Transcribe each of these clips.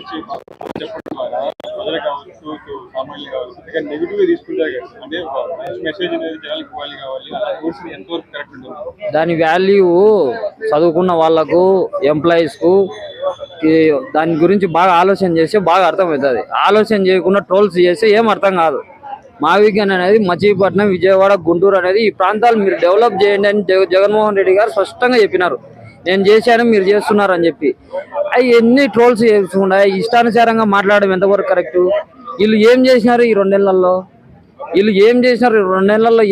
గురించి చెప్పడం ద్వారా ప్రజలు కావచ్చు, సామాన్యులు కావచ్చు, నెగిటివ్ గా తీసుకుంటారు కదా. అంటే ఒక మంచి మెసేజ్ అనేది జనాలకు ఇవ్వాలి కావాలి, అలా కోర్స్ ఎంతవరకు కరెక్ట్ ఉంటుంది? దాని వాల్యూ చదువుకున్న వాళ్ళకు, ఎంప్లాయీస్ కు దాని గురించి బాగా ఆలోచన చేస్తే బాగా అర్థమవుతుంది. ఆలోచన చేయకుండా ట్రోల్స్ చేస్తే ఏం అర్థం కాదు. మావిగన్ అనేది మచిలీపట్నం, విజయవాడ, గుంటూరు అనేది ఈ ప్రాంతాలు మీరు డెవలప్ చేయండి అని జగన్మోహన్ రెడ్డి గారు స్పష్టంగా చెప్పినారు. నేను చేశాను, మీరు చేస్తున్నారు అని చెప్పి. అవి ఎన్ని ట్రోల్స్ చేసుకుండా ఇష్టానుసారంగా మాట్లాడడం ఎంతవరకు కరెక్ట్? వీళ్ళు ఏం చేసినారు ఈ 2 నెలల్లో? వీళ్ళు ఏం చేసినారు 2 నెలల్లో?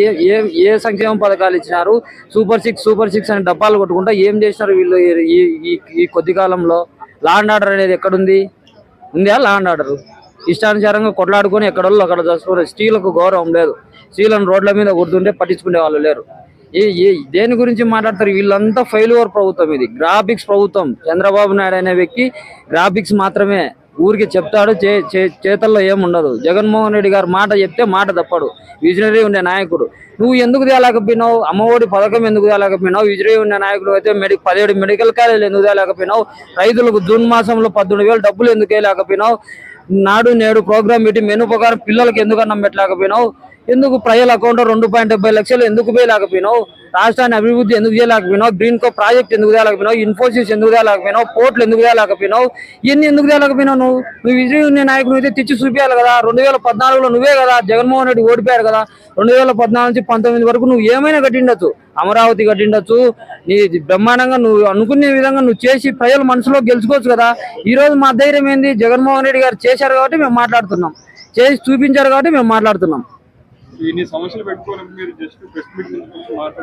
ఏ సంక్షేమ పథకాలు ఇచ్చినారు? సూపర్ సిక్స్ అని డబ్బాలు కొట్టుకుంటా ఏం చేసినారు వీళ్ళు ఈ కొద్ది కాలంలో? లా అండ్ ఆర్డర్ అనేది ఎక్కడుంది? ఉందా లా అండ్ ఆర్డర్? ఇష్టానుసారంగా కొట్లాడుకొని ఎక్కడోళ్ళు అక్కడ చస్తున్నారు. స్త్రీలకు గౌరవం లేదు. స్త్రీలను రోడ్ల మీద కొడుతుంటే పట్టించుకునే వాళ్ళు లేరు. దేని గురించి మాట్లాడతారు? వీళ్ళంతా ఫెయిల్యూర్ ప్రభుత్వం ఇది, గ్రాఫిక్స్ ప్రభుత్వం. చంద్రబాబు నాయుడు అనే వ్యక్తి గ్రాఫిక్స్ మాత్రమే, ఊరికి చెప్తాడు, చేతల్లో ఏముండదు. జగన్మోహన్ రెడ్డి గారు మాట చెప్తే మాట తప్పడు. విజనరీ ఉండే నాయకుడు. నువ్వు ఎందుకు తేలేకపోయినావు? అమ్మఒడి పథకం ఎందుకు తేలేకపోయినావు? విజనరీ ఉండే నాయకుడు అయితే 17 మెడికల్ కాలేజీలు ఎందుకు తేలేకపోయినావు? రైతులకు జూన్ మాసంలో 18,000 డబ్బులు ఎందుకు వేయలేకపోయినావు? నాడు నేడు ప్రోగ్రామ్ పెట్టి మెను ప్రకారం పిల్లలకి ఎందుకు అన్నం పెట్టలేకపోయినావు? ఎందుకు ప్రజల అకౌంట్ 2.70 లక్షలు ఎందుకు వేయలేకపోయినావు? రాష్ట్రాన్ని అభివృద్ధి ఎందుకు చేయలేకపోయినావు? గ్రీన్ కో ప్రాజెక్ట్ ఎందుకు తేలేకపోయినావు? ఇన్ఫోసిస్ ఎందుకు తేలేకపోయినావు? పోర్ట్లు ఎందుకు తేలేకపోయినావు? ఇవన్నీ ఎందుకు తేలేకపోయినావు? నువ్వు విజయ్ ఉన్న నాయకుడు అయితే తెచ్చి చూపించాలి కదా. 2014లో నువ్వే కదా జగన్మోహన్ రెడ్డి ఓడిపోయారు కదా. 2014 నుంచి 19 వరకు నువ్వు ఏమైనా కట్టిండొచ్చు, అమరావతి కట్టిండొచ్చు, నీ బ్రహ్మాండంగా నువ్వు అనుకునే విధంగా నువ్వు చేసి ప్రజల మనసులో గెలుచుకోవచ్చు కదా. ఈ రోజు మా ధైర్యం ఏంది? జగన్మోహన్ రెడ్డి గారు చేశారు కాబట్టి మేము మాట్లాడుతున్నాం, చేసి చూపించారు కాబట్టి మేము మాట్లాడుతున్నాం. ఇన్ని సమస్యలు పెట్టుకోవడం మీరు జస్ట్ ప్రెస్ మీట్ మాట్లాడుతున్నారు.